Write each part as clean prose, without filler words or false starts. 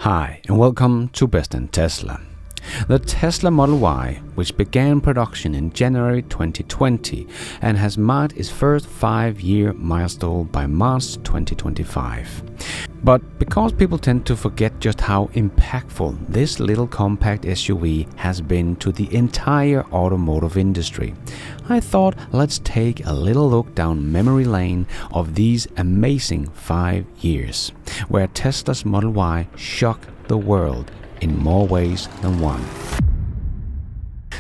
Hi, and welcome to Best in Tesla. The Tesla Model Y, which began production in January 2020 and has marked its first 5-year milestone by March 2025. But because people tend to forget just how impactful this little compact SUV has been to the entire automotive industry, I thought let's take a little look down memory lane of these amazing 5 years, where Tesla's Model Y shocked the world in more ways than one.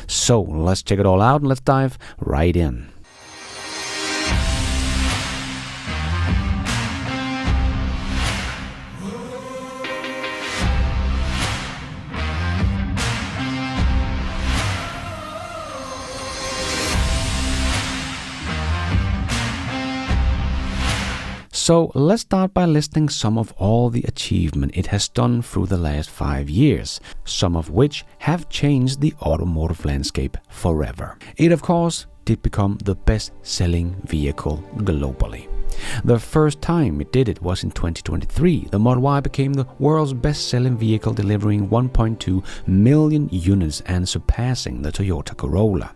So let's check it all out and let's dive right in. So let's start by listing some of all the achievement it has done through the last 5 years, some of which have changed the automotive landscape forever. It of course did become the best-selling vehicle globally. The first time it did it was in 2023. The Model Y became the world's best-selling vehicle, delivering 1.2 million units and surpassing the Toyota Corolla.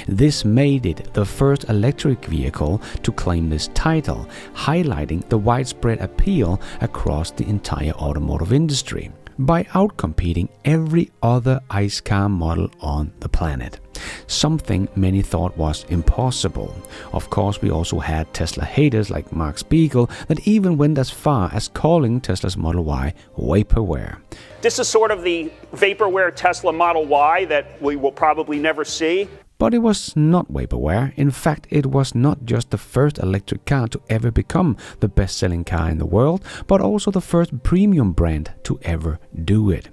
This made it the first electric vehicle to claim this title, highlighting the widespread appeal across the entire automotive industry by outcompeting every other ICE car model on the planet. Something many thought was impossible. Of course, we also had Tesla haters like Mark Spiegel that even went as far as calling Tesla's Model Y vaporware. This is sort of the vaporware Tesla Model Y that we will probably never see. But it was not vaporware. In fact, it was not just the first electric car to ever become the best-selling car in the world, but also the first premium brand to ever do it.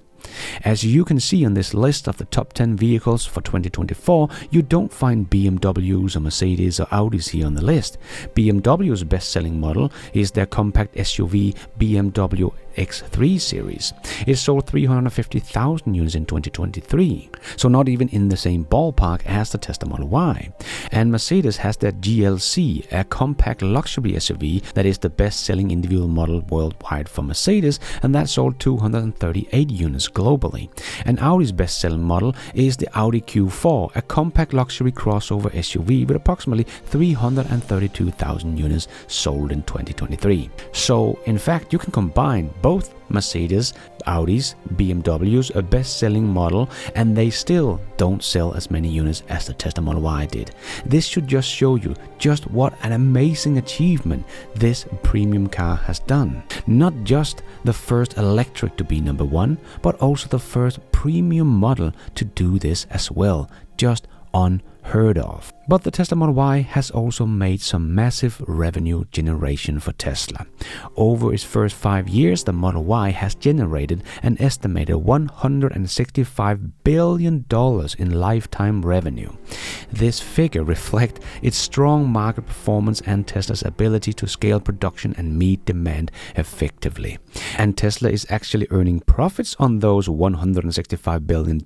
As you can see on this list of the top 10 vehicles for 2024, you don't find BMWs or Mercedes or Audis here on the list. BMW's best-selling model is their compact SUV BMW X3 series. It sold 350,000 units in 2023, so not even in the same ballpark as the Tesla Model Y. And Mercedes has their GLC, a compact luxury SUV that is the best-selling individual model worldwide for Mercedes, and that sold 238 units globally. And Audi's best-selling model is the Audi Q4, a compact luxury crossover SUV with approximately 332,000 units sold in 2023. So, in fact, you can combine both Mercedes, Audis, BMWs, a best-selling model, and they still don't sell as many units as the Tesla Model Y did. This should just show you just what an amazing achievement this premium car has done. Not just the first electric to be number one, but also the first premium model to do this as well. Just unheard of. But the Tesla Model Y has also made some massive revenue generation for Tesla. Over its first 5 years, the Model Y has generated an estimated $165 billion in lifetime revenue. This figure reflects its strong market performance and Tesla's ability to scale production and meet demand effectively. And Tesla is actually earning profits on those $165 billion,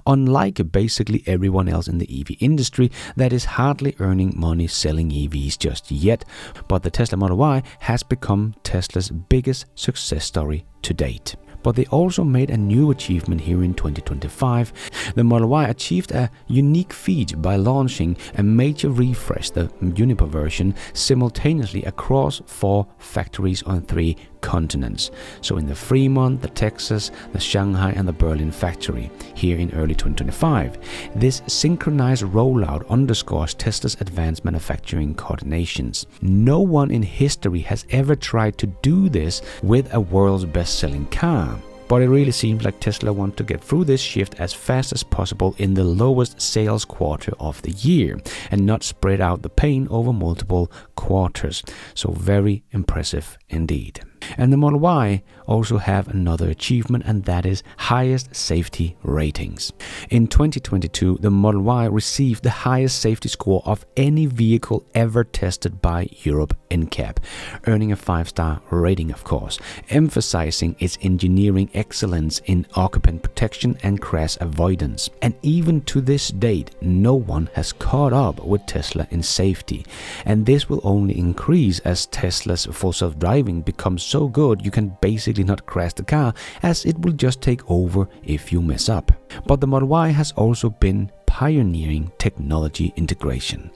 unlike basically everyone else in the EV industry that is hardly earning money selling EVs just yet, but the Tesla Model Y has become Tesla's biggest success story to date. But they also made a new achievement here in 2025. The Model Y achieved a unique feat by launching a major refresh, the Uniper version, simultaneously across 4 factories on 3 continents. So in the Fremont, the Texas, the Shanghai and the Berlin factory here in early 2025. This synchronized rollout underscores Tesla's advanced manufacturing coordinations. No one in history has ever tried to do this with a world's best-selling car. But it really seems like Tesla want to get through this shift as fast as possible in the lowest sales quarter of the year and not spread out the pain over multiple quarters. So very impressive indeed. And the Model Y also have another achievement, and that is highest safety ratings. In 2022, the Model Y received the highest safety score of any vehicle ever tested by Europe NCAP, earning a 5-star rating, of course, emphasizing its engineering excellence in occupant protection and crash avoidance. And even to this date, no one has caught up with Tesla in safety. And this will only increase as Tesla's full self-driving becomes so so good you can basically not crash the car, as it will just take over if you mess up. But the Model Y has also been pioneering technology integration.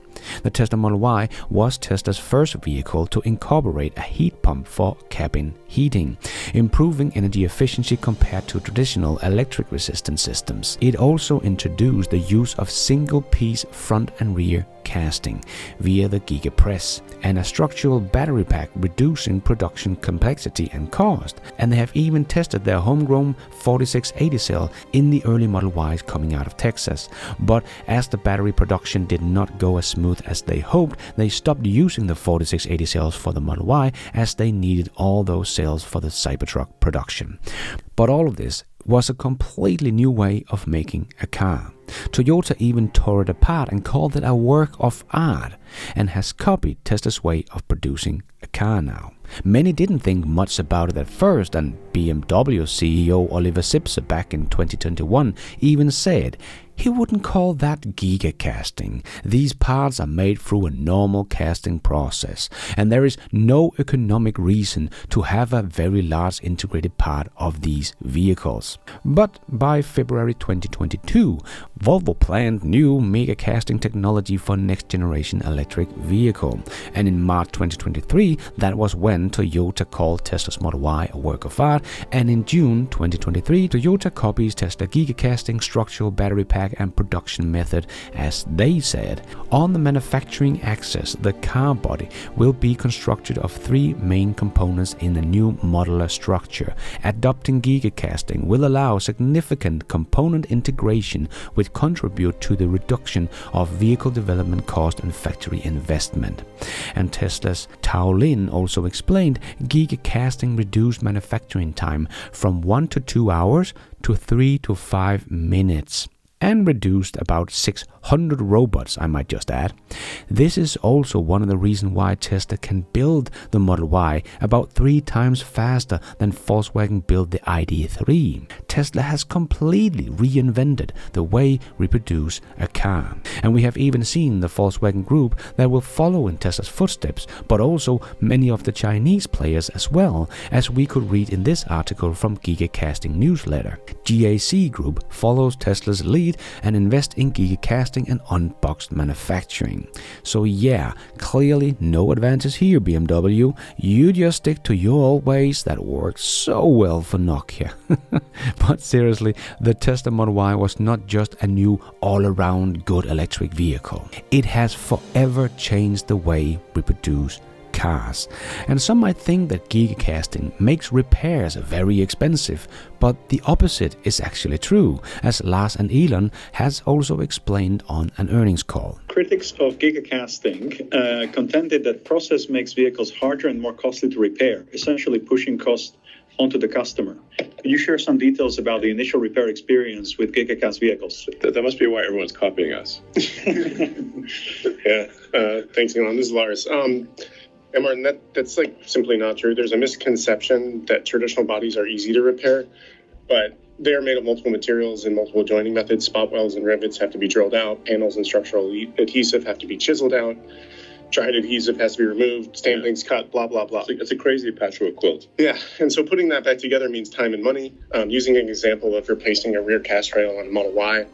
The Tesla Model Y was Tesla's first vehicle to incorporate a heat pump for cabin heating, improving energy efficiency compared to traditional electric resistance systems. It also introduced the use of single-piece front and rear casting via the Giga press and a structural battery pack, reducing production complexity and cost. And they have even tested their homegrown 4680 cell in the early Model Ys coming out of Texas. But as the battery production did not go as smooth as they hoped, they stopped using the 4680 cells for the Model Y, as they needed all those cells for the Cybertruck production. But all of this was a completely new way of making a car. Toyota even tore it apart and called it a work of art, and has copied Tesla's way of producing a car now. Many didn't think much about it at first, and BMW CEO Oliver Zipse back in 2021 even said he wouldn't call that Giga casting. These parts are made through a normal casting process, and there is no economic reason to have a very large integrated part of these vehicles. But by February 2022, Volvo planned new mega casting technology for next generation electric vehicle, and in March 2023 that was when Toyota called Tesla's Model Y a work of art, and in June 2023 Toyota copies Tesla Giga casting structural battery pack and production method, as they said. On the manufacturing axis, the car body will be constructed of three main components in a new modular structure. Adopting Giga casting will allow significant component integration, which contribute to the reduction of vehicle development cost and factory investment. And Tesla's Tao Lin also explained Giga casting reduced manufacturing time from 1 to 2 hours to 3 to 5 minutes. And reduced about 600 robots, I might just add. This is also one of the reasons why Tesla can build the Model Y about 3 times faster than Volkswagen built the ID.3. Tesla has completely reinvented the way we produce a car. And we have even seen the Volkswagen Group that will follow in Tesla's footsteps, but also many of the Chinese players as well, as we could read in this article from Giga Casting newsletter. GAC Group follows Tesla's lead and invest in Giga casting and unboxed manufacturing. So yeah, clearly no advances here, BMW. You just stick to your old ways that worked so well for Nokia. But seriously, the Tesla Model Y was not just a new all-around good electric vehicle. It has forever changed the way we produce cars. And some might think that Giga casting makes repairs very expensive, but the opposite is actually true, as Lars and Elon has also explained on an earnings call. Critics of Giga casting contended that process makes vehicles harder and more costly to repair, essentially pushing costs onto the customer. Can you share some details about the initial repair experience with GigaCast vehicles? That must be why everyone's copying us. Yeah, thanks, Elon. This is Lars. And Martin, that's like simply not true. There's a misconception that traditional bodies are easy to repair, but they are made of multiple materials and multiple joining methods. Spot welds and rivets have to be drilled out. Panels and structural adhesive have to be chiseled out. Dried adhesive has to be removed. Stampings cut, blah, blah, blah. It's a crazy patchwork quilt. Yeah, and so putting that back together means time and money. Using an example of replacing a rear cast rail on a Model Y,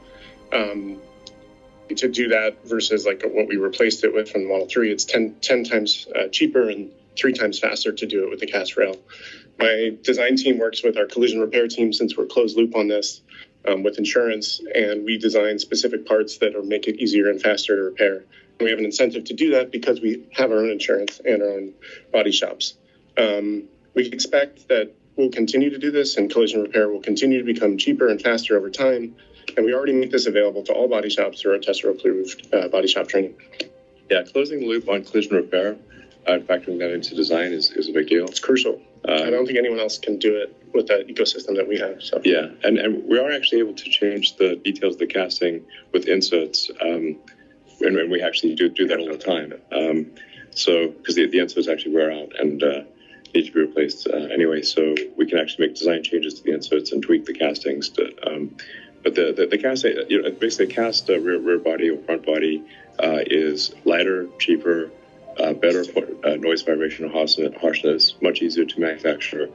to do that versus like what we replaced it with from the Model 3, it's 10 times cheaper and 3 times faster to do it with the cast rail. My design team works with our collision repair team, since we're closed loop on this, with insurance, and we design specific parts that will make it easier and faster to repair. And we have an incentive to do that because we have our own insurance and our own body shops. We expect that we'll continue to do this, and collision repair will continue to become cheaper and faster over time. And we already make this available to all body shops through our Tesla-approved body shop training. Yeah, closing the loop on collision repair, factoring that into design is a big deal. It's crucial. I don't think anyone else can do it with that ecosystem that we have. So. Yeah, and we are actually able to change the details of the casting with inserts, and we actually do that all the time. So, because the inserts actually wear out and need to be replaced anyway, so we can actually make design changes to the inserts and tweak the castings to. But the cast, basically a cast rear body or front body is lighter, cheaper, better noise, vibration, harshness, much easier to manufacture.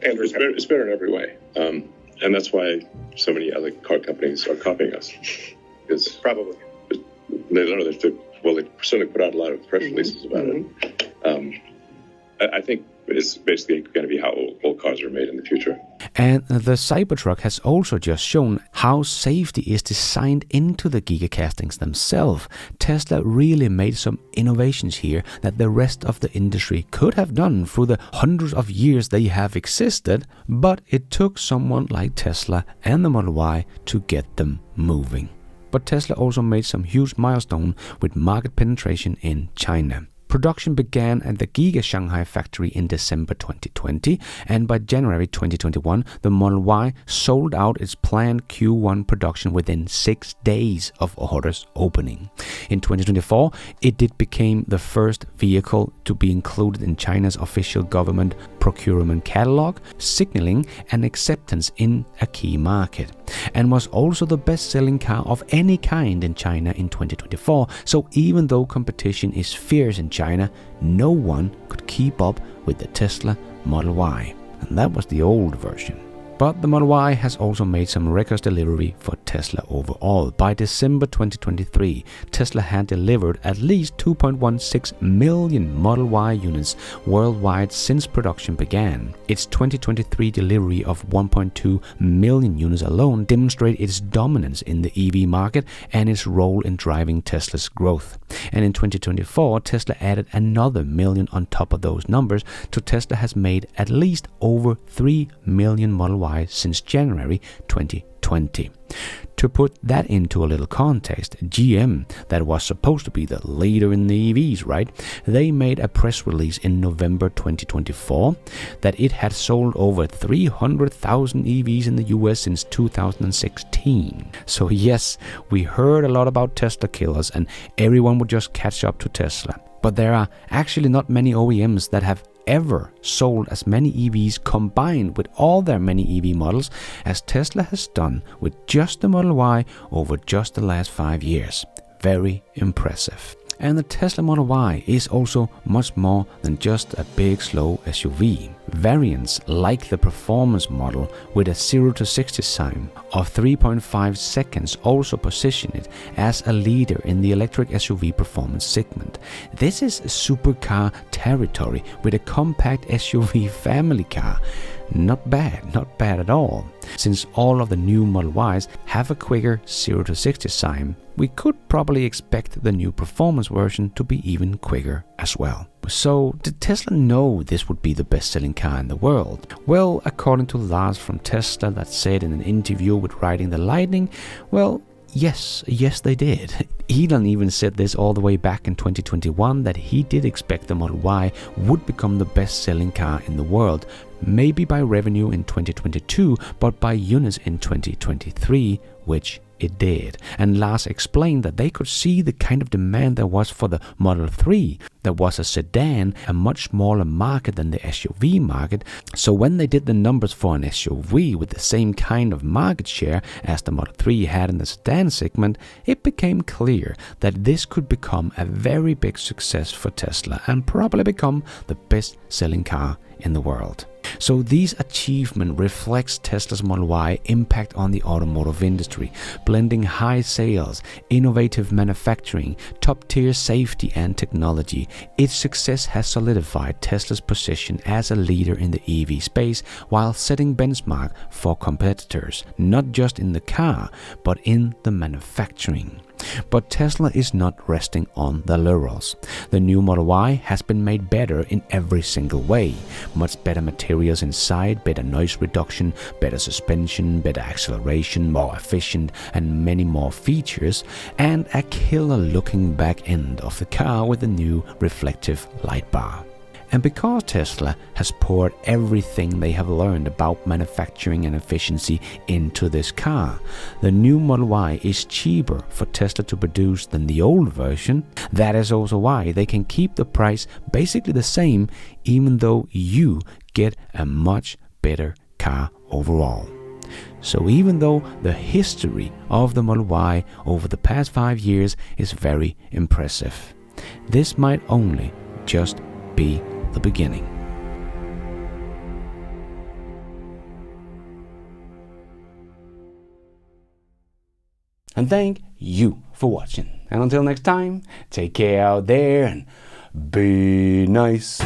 And it's better in every way. And that's why so many other car companies are copying us. Because Probably. they certainly put out a lot of press releases about it. I think it's basically going to be how all cars are made in the future. And the Cybertruck has also just shown how safety is designed into the Giga castings themselves. Tesla really made some innovations here that the rest of the industry could have done through the hundreds of years they have existed, but it took someone like Tesla and the Model Y to get them moving. But Tesla also made some huge milestone with market penetration in China. Production began at the Giga Shanghai factory in December 2020, and by January 2021, the Model Y sold out its planned Q1 production within 6 days of orders opening. In 2024, it did become the first vehicle to be included in China's official government procurement catalog, signaling an acceptance in a key market, and was also the best-selling car of any kind in China in 2024. So even though competition is fierce in China, no one could keep up with the Tesla Model Y. And that was the old version. But the Model Y has also made some record delivery for Tesla overall. By December 2023, Tesla had delivered at least 2.16 million Model Y units worldwide since production began. Its 2023 delivery of 1.2 million units alone demonstrates its dominance in the EV market and its role in driving Tesla's growth. And in 2024, Tesla added another million on top of those numbers, so Tesla has made at least over 3 million Model Y since January 2020. To put that into a little context, GM, that was supposed to be the leader in the EVs, right? They made a press release in November 2024 that it had sold over 300,000 EVs in the US since 2016. So yes, we heard a lot about Tesla killers and everyone would just catch up to Tesla. But there are actually not many OEMs that have ever sold as many EVs combined with all their many EV models as Tesla has done with just the Model Y over just the last 5 years. Very impressive. And the Tesla Model Y is also much more than just a big slow SUV. Variants like the performance model with a 0 to 60 time of 3.5 seconds also position it as a leader in the electric SUV performance segment. This is supercar territory with a compact SUV family car. Not bad at all. Since all of the new Model Ys have a quicker 0 to 60 time, we could probably expect the new performance version to be even quicker as well. So, did Tesla know this would be the best-selling car in the world? Well, according to Lars from Tesla that said in an interview with Riding the Lightning, well, yes they did. Elon even said this all the way back in 2021 that he did expect the Model Y would become the best-selling car in the world, maybe by revenue in 2022, but by units in 2023, which it did. And Lars explained that they could see the kind of demand there was for the Model 3. That was a sedan, a much smaller market than the SUV market. So when they did the numbers for an SUV with the same kind of market share as the Model 3 had in the sedan segment, it became clear that this could become a very big success for Tesla and probably become the best-selling car in the world. So these achievements reflects Tesla's Model Y impact on the automotive industry, blending high sales, innovative manufacturing, top-tier safety and technology. Its success has solidified Tesla's position as a leader in the EV space while setting benchmark for competitors, not just in the car, but in the manufacturing. But Tesla is not resting on the laurels. The new Model Y has been made better in every single way. Much better materials inside, better noise reduction, better suspension, better acceleration, more efficient, and many more features, and a killer-looking back end of the car with a new reflective light bar. And because Tesla has poured everything they have learned about manufacturing and efficiency into this car, the new Model Y is cheaper for Tesla to produce than the old version. That is also why they can keep the price basically the same, even though you get a much better car overall. So even though the history of the Model Y over the past 5 years is very impressive, This might only just be the beginning. And thank you for watching. And until next time, take care out there and be nice.